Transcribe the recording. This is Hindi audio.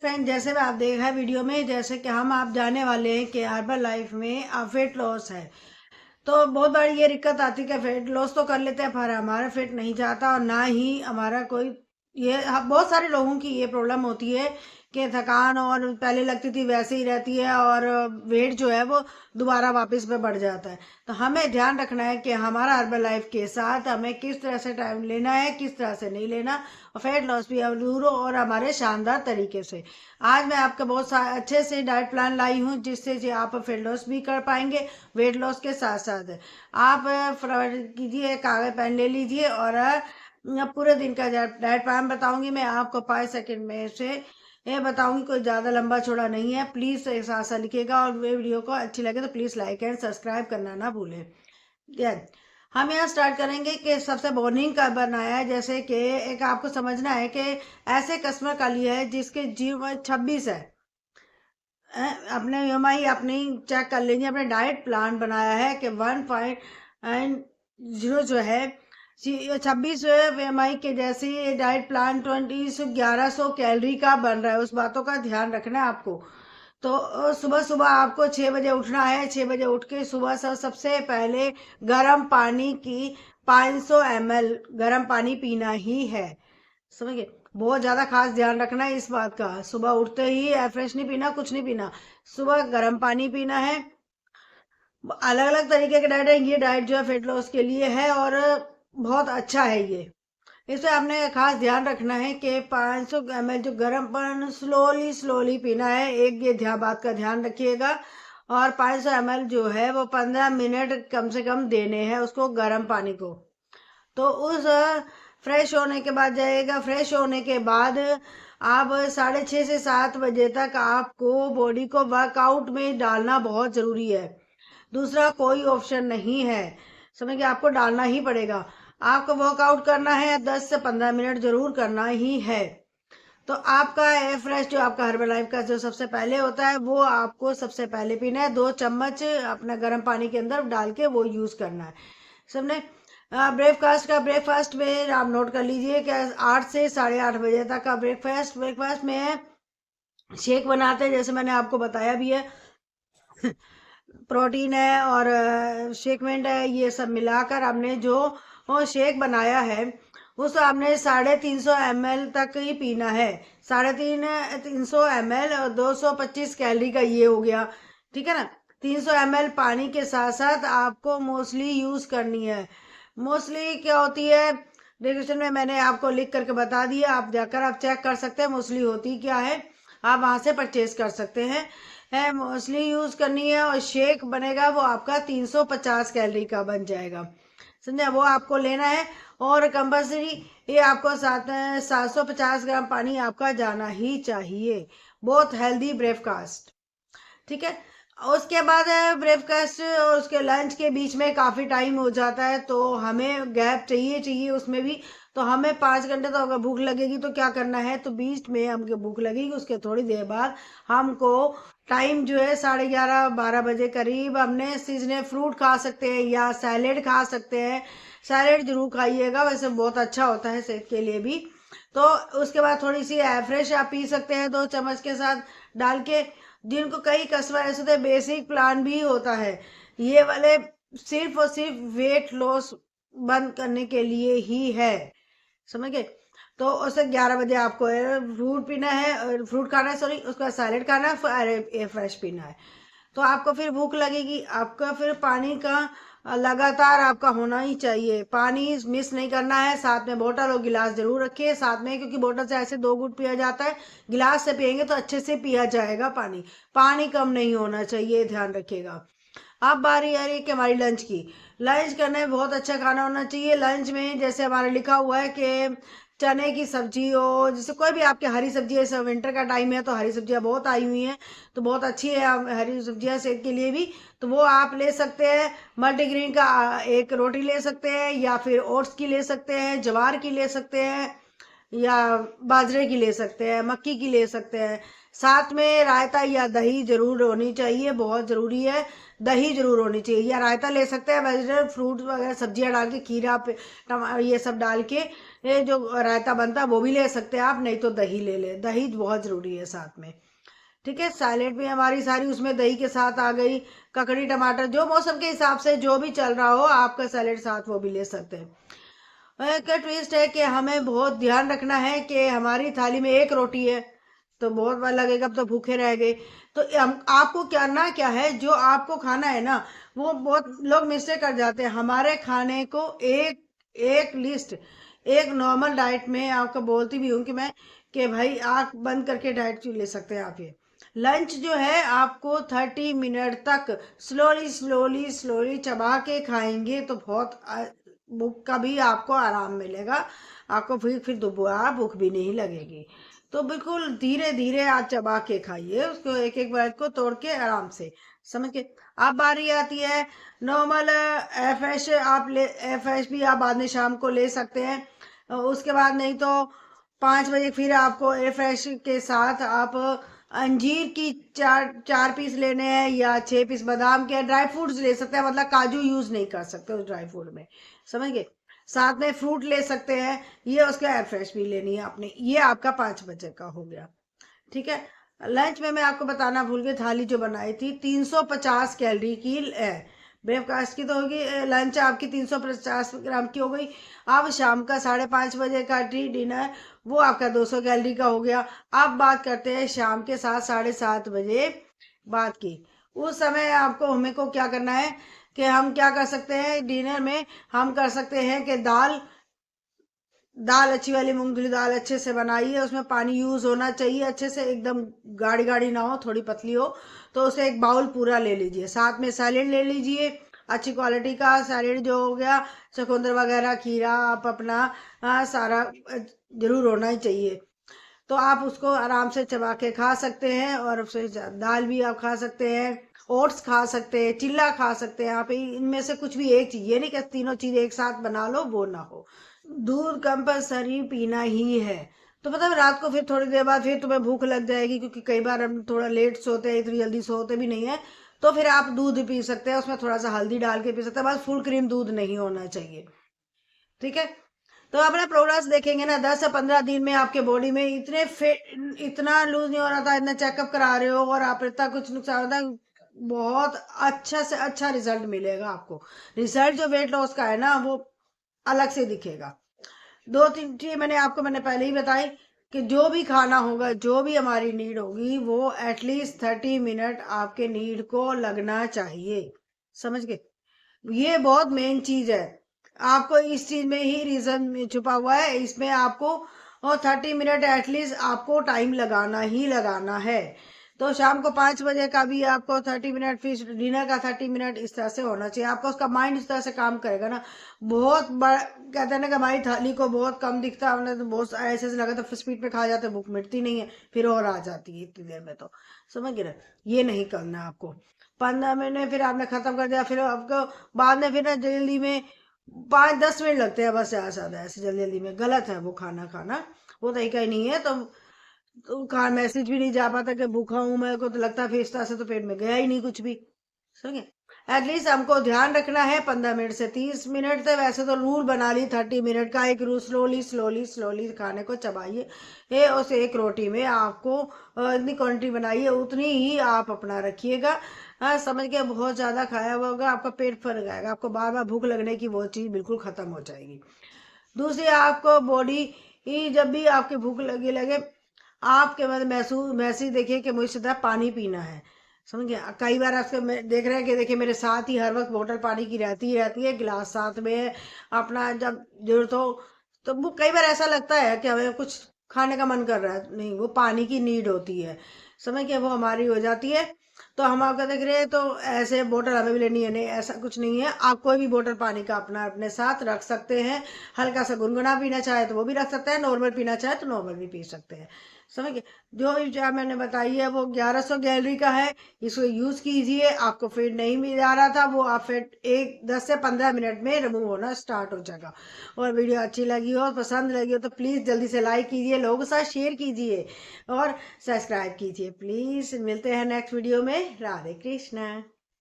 फ्रेंड, जैसे भी आप देख रहे हैं वीडियो में, जैसे कि हम आप जाने वाले हैं कि हर्बल लाइफ में वेट लॉस है। तो बहुत बार ये दिक्कत आती है कि वेट लॉस तो कर लेते हैं पर हमारा फिट नहीं जाता और ना ही हमारा कोई बहुत सारे लोगों की ये प्रॉब्लम होती है कि थकान और पहले लगती थी वैसे ही रहती है और वेट जो है वो दोबारा वापस पे बढ़ जाता है। तो हमें ध्यान रखना है कि हमारा हर्बल लाइफ के साथ हमें किस तरह से टाइम लेना है, किस तरह से नहीं लेना, और वेट लॉस भी दूर हो और हमारे शानदार तरीके से। आज मैं आपका बहुत अच्छे से डाइट प्लान लाई हूँ जिससे जो आप वेट लॉस भी कर पाएंगे, वेट लॉस के साथ साथ आप कीजिए, कागज पेन ले लीजिए और पूरे दिन का डाइट प्लान बताऊंगी मैं आपको 5 सेकंड में से ये बताऊंगी। कोई ज़्यादा लंबा चौड़ा नहीं है। प्लीज़ ऐसा ऐसा लिखिएगा और वीडियो को अच्छी लगे तो प्लीज़ लाइक एंड सब्सक्राइब करना ना भूलें। हम यहाँ स्टार्ट करेंगे कि सबसे मॉर्निंग का बनाया है। जैसे कि एक आपको समझना है कि ऐसे कस्टमर का लिया है जिसके जीवन 26 है। अपने EMI अपनी चेक कर लीजिए। अपने डाइट प्लान बनाया है कि 1.0 जो है 26 EMI के जैसे डाइट प्लान 1100 कैलोरी का बन रहा है। उस बातों का ध्यान रखना है आपको। तो सुबह सुबह आपको 6 बजे उठना है। 6 बजे उठ के सुबह सबसे पहले गर्म पानी की 500 ml गर्म पानी पीना ही है। समझ गए? बहुत ज्यादा खास ध्यान रखना है इस बात का। सुबह उठते ही एयर फ्रेश नहीं पीना, कुछ नहीं पीना, सुबह गर्म पानी पीना है। अलग अलग तरीके के डाइट है। ये डाइट जो है वेट लॉस के लिए है और बहुत अच्छा है ये। इसमें आपने खास ध्यान रखना है कि 500 ml जो गर्म पानी स्लोली स्लोली पीना है। एक ये बात का ध्यान रखिएगा। और 500 ml जो है वो 15 मिनट कम से कम देने हैं उसको, गर्म पानी को। तो उस फ्रेश होने के बाद जाइएगा। फ्रेश होने के बाद आप 6:30 से 7 बजे तक आपको बॉडी को वर्कआउट में डालना बहुत ज़रूरी है। दूसरा कोई ऑप्शन नहीं है। समझ गए? आपको डालना ही पड़ेगा। आपको वर्कआउट करना है 10 से 15 मिनट जरूर करना ही है। तो आपका एयर फ्रेश जो आपका हर्बल लाइफ का जो सबसे पहले होता है वो आपको सबसे पहले पीना है। 2 चम्मच अपना गर्म पानी के अंदर डाल के वो यूज़ करना है। सबने ब्रेकफास्ट में आप नोट कर लीजिए कि 8 से 8:30 बजे तक का ब्रेकफास्ट में शेक बनाते हैं, जैसे मैंने आपको बताया भी है। प्रोटीन है और शेकमेंट है, ये सब मिलाकर हमने जो शेक बनाया है उस आपने 350 ml तक ही पीना है। 350 ml और 225 कैलोरी का ये हो गया। ठीक है ना? 300 ml पानी के साथ साथ आपको मोस्टली यूज करनी है। मोस्टली क्या होती है डिस्क्रिप्शन में मैंने आपको लिख करके बता दिया, आप जाकर आप चेक कर सकते हैं मोस्टली होती क्या है। आप वहां से परचेज कर सकते हैं। है मोस्टली यूज करनी है और शेक बनेगा वो आपका 350 कैलोरी का बन जाएगा। समझा? वो आपको लेना है और कंपल्सरी ये आपको 750 ग्राम पानी आपका जाना ही चाहिए। बहुत हेल्दी ब्रेकफास्ट। ठीक है? उसके बाद ब्रेकफास्ट और उसके लंच के बीच में काफ़ी टाइम हो जाता है तो हमें गैप चाहिए चाहिए उसमें भी। तो हमें 5 घंटे तो अगर भूख लगेगी तो क्या करना है, तो बीच में हमको भूख लगेगी उसके थोड़ी देर बाद हमको टाइम जो है 11:30-12 बजे करीब हमने सीजने फ्रूट खा सकते हैं या सैलेड खा सकते हैं। सैलेड जरूर खाइएगा, वैसे बहुत अच्छा होता है सेहत के लिए भी। तो उसके बाद थोड़ी सी फ्रेश आप पी सकते हैं 2 चम्मच के साथ डाल के। जिनको कई कस्टमर ऐसे होते हैं बेसिक प्लान भी होता है, ये वाले सिर्फ और सिर्फ वेट लॉस बंद करने के लिए ही है। समझ गए? तो उससे 11 बजे आपको फ्रूट पीना है, फ्रूट खाना है, सॉरी, उसका सैलेड खाना है, फिर फ्रेश पीना है। तो आपको फिर भूख लगेगी। आपका फिर पानी का लगातार आपका होना ही चाहिए। पानी मिस नहीं करना है। साथ में बोतल और गिलास जरूर रखिए साथ में, क्योंकि बोतल से ऐसे 2 घूंट पिया जाता है, गिलास से पियेंगे तो अच्छे से पिया जाएगा पानी। पानी कम नहीं होना चाहिए, ध्यान रखिएगा। अब बारी आ रही है कि हमारी लंच की। लंच करने में बहुत अच्छा खाना होना चाहिए। लंच में जैसे हमारे लिखा हुआ है कि चने की सब्जी हो, जैसे कोई भी आपके हरी सब्जी है। विंटर का टाइम है तो हरी सब्जियां बहुत आई हुई हैं तो बहुत अच्छी है हरी सब्जियां सेहत के लिए भी। तो वो आप ले सकते हैं। मल्टीग्रेन का एक रोटी ले सकते हैं या फिर ओट्स की ले सकते हैं, ज्वार की ले सकते हैं या बाजरे की ले सकते हैं, मक्की की ले सकते हैं। साथ में रायता या दही जरूर होनी चाहिए, बहुत ज़रूरी है। दही जरूर होनी चाहिए, या रायता ले सकते हैं वेजिटेबल फ्रूट वगैरह सब्जियां डाल के, खीरा ये सब डाल के ये जो रायता बनता है वो भी ले सकते हैं आप, नहीं तो दही ले ले, दही बहुत ज़रूरी है साथ में। ठीक है, सैलेड भी हमारी सारी उसमें दही के साथ आ गई। ककड़ी टमाटर जो मौसम के हिसाब से जो भी चल रहा हो आपका सैलेड साथ वो भी ले सकते हैं। एक ट्विस्ट है कि हमें बहुत ध्यान रखना है कि हमारी थाली में एक रोटी है, तो बहुत बार लगेगा अब तो भूखे रह गए। तो हम आपको करना क्या है, जो आपको खाना है ना, वो बहुत लोग मिस्टेक कर जाते हैं। हमारे खाने को एक एक लिस्ट, एक नॉर्मल डाइट में आपको बोलती भी हूँ कि मैं, कि भाई आँख बंद करके डाइट ले सकते हैं आप। ये लंच जो है आपको 30 मिनट तक स्लोली स्लोली स्लोली चबा के खाएंगे तो बहुत भूख का भी आपको आराम मिलेगा। आपको फिर दोबारा भूख भी नहीं लगेगी। तो बिल्कुल धीरे धीरे आप चबा के खाइए उसको, एक एक बाइट को तोड़ के आराम से, समझ के। अब बारी आती है नॉर्मल एफ आप ले, एफ भी आप बाद में शाम को ले सकते हैं। उसके बाद नहीं तो 5 बजे फिर आपको एफ के साथ आप अंजीर की चार चार पीस लेने हैं, या 6 पीस बादाम के। ड्राई फ्रूट्स ले सकते हैं, मतलब काजू यूज नहीं कर सकते उस ड्राई फ्रूट में, समझ गए। साथ में फ्रूट ले सकते हैं, ये उसका एयर फ्रेश भी लेनी है आपने। ये आपका 5 बजे का हो गया। ठीक है, लंच में मैं आपको बताना भूल गई, थाली जो बनाई थी 350 कैलोरी की है। ब्रेकफास्ट की तो होगी, लंच आपकी 350 ग्राम की हो गई। अब शाम का 5:30 बजे का टी डिनर, वो आपका 200 कैलोरी का हो गया। अब बात करते हैं शाम के 7-7:30 बजे बाद की। उस समय आपको हमें को क्या करना है कि हम क्या कर सकते हैं डिनर में, हम कर सकते हैं कि दाल दाल अच्छी वाली मूंग धुली दाल अच्छे से बनाइए, उसमें पानी यूज होना चाहिए अच्छे से, एकदम गाढ़ी गाढ़ी ना हो, थोड़ी पतली हो। तो उसे एक बाउल पूरा ले लीजिए। साथ में सैलेड ले लीजिए, अच्छी क्वालिटी का सैलेड जो हो गया, चुकंदर वगैरह खीरा आप अपना सारा जरूर होना ही चाहिए। तो आप उसको आराम से चबा के खा सकते हैं। और उससे दाल भी आप खा सकते हैं, ओट्स खा सकते हैं, चिल्ला खा सकते हैं आप। इनमें से कुछ भी एक चीज, ये नहीं कि तीनों चीज एक साथ बना लो, वो ना हो। दूध कंपलसरी पीना ही है। तो मतलब रात को फिर थोड़ी देर बाद फिर तुम्हें भूख लग जाएगी, क्योंकि कई बार हम थोड़ा लेट सोते हैं, इतनी जल्दी सोते भी नहीं है। तो फिर आप दूध पी सकते हैं, उसमें थोड़ा सा हल्दी डाल के पी सकते हैं, बस फुल क्रीम दूध नहीं होना चाहिए। ठीक है, तो अपना प्रोग्रेस देखेंगे ना, 10 से 15 दिन में आपके बॉडी में इतना लूज नहीं हो रहा था, इतना चेकअप करा रहे हो और आप इतना कुछ नुकसान होता है, बहुत अच्छा से अच्छा रिजल्ट मिलेगा आपको। रिजल्ट जो वेट लॉस का है ना, वो अलग से दिखेगा। 2-3 चीज मैंने पहले ही बताई कि जो भी खाना होगा, जो भी हमारी नीड होगी, वो एटलीस्ट 30 मिनट आपके नीड को लगना चाहिए, समझ गए। ये बहुत मेन चीज है। आपको इस चीज में ही रीजन छुपा हुआ है, इसमें आपको और 30 मिनट एटलीस्ट आपको टाइम लगाना ही लगाना है। तो शाम को 5 बजे का भी आपको 30 मिनट, फिर डिनर का 30 मिनट, इस तरह से होना चाहिए आपका। उसका माइंड इस तरह से काम करेगा ना, बहुत बड़ा कहते हैं ना कि हमारी थाली को बहुत कम दिखता है, हमने तो बहुत ऐसे ऐसे लगा तो स्पीड पे खा जाते, भूख मिटती नहीं है, फिर और आ जाती है इतनी देर में। तो समझ गए ना, ये नहीं करना है आपको। 15 मिनट फिर आपने खत्म कर दिया, फिर आपको बाद में फिर ना जल्दी में 5-10 मिनट लगते हैं बस, ज्यादा से ज्यादा। ऐसे जल्दी जल्दी में गलत है वो खाना खाना, वो तरीका ही नहीं है। तो कहा मैसेज भी नहीं जा पाता कि भूखा हूं, मेरे को तो लगता है फिर इस तरह से तो पेट में गया ही नहीं कुछ भी, समझे। एटलीस्ट हमको ध्यान रखना है 15 मिनट से 30 मिनट तक। वैसे तो रूल बना ली 30 मिनट का, एक रूल, स्लोली स्लोली स्लोली खाने को चबाइए। ये उस एक रोटी में आपको इतनी क्वांटिटी बनाइए, उतनी ही आप अपना रखिएगा। हाँ, समझ के बहुत ज्यादा खाया हुआ होगा, आपका पेट फर जाएगा, आपको बार बार भूख लगने की वो चीज बिल्कुल खत्म हो जाएगी। दूसरी, आपको बॉडी जब भी आपकी भूख लगे लगे, आपके मतलब मैसेज देखिए कि मुझे सीधा पानी पीना है, समझ गए। कई बार आपको देख रहे हैं कि देखिए मेरे साथ ही हर वक्त बोतल पानी की रहती है, गिलास साथ में है अपना, जब जरूरत हो। तो वो कई बार ऐसा लगता है कि हमें कुछ खाने का मन कर रहा है, नहीं, वो पानी की नीड होती है, समझ के वो हमारी हो जाती है। तो हम आपका देख रहे हैं, तो ऐसे बोतल हमें भी लेनी है, नहीं ऐसा कुछ नहीं है। आप कोई भी बोतल पानी का अपना अपने साथ रख सकते हैं। हल्का सा गुनगुना पीना चाहे तो वो भी रख सकते हैं, नॉर्मल पीना चाहे तो नॉर्मल भी पी सकते हैं, समझ गए। जो भी चाय मैंने बताई है वो 1100 कैलोरी का है। इसको यूज कीजिए, आपको फिर नहीं मिल आ रहा था वो आप फिर 10 से 15 मिनट में रिमूव होना स्टार्ट हो जाएगा। और वीडियो अच्छी लगी हो, पसंद लगी हो तो प्लीज जल्दी से लाइक कीजिए, लोगों के साथ शेयर कीजिए और सब्सक्राइब कीजिए प्लीज। मिलते हैं नेक्स्ट वीडियो में। राधे कृष्णा।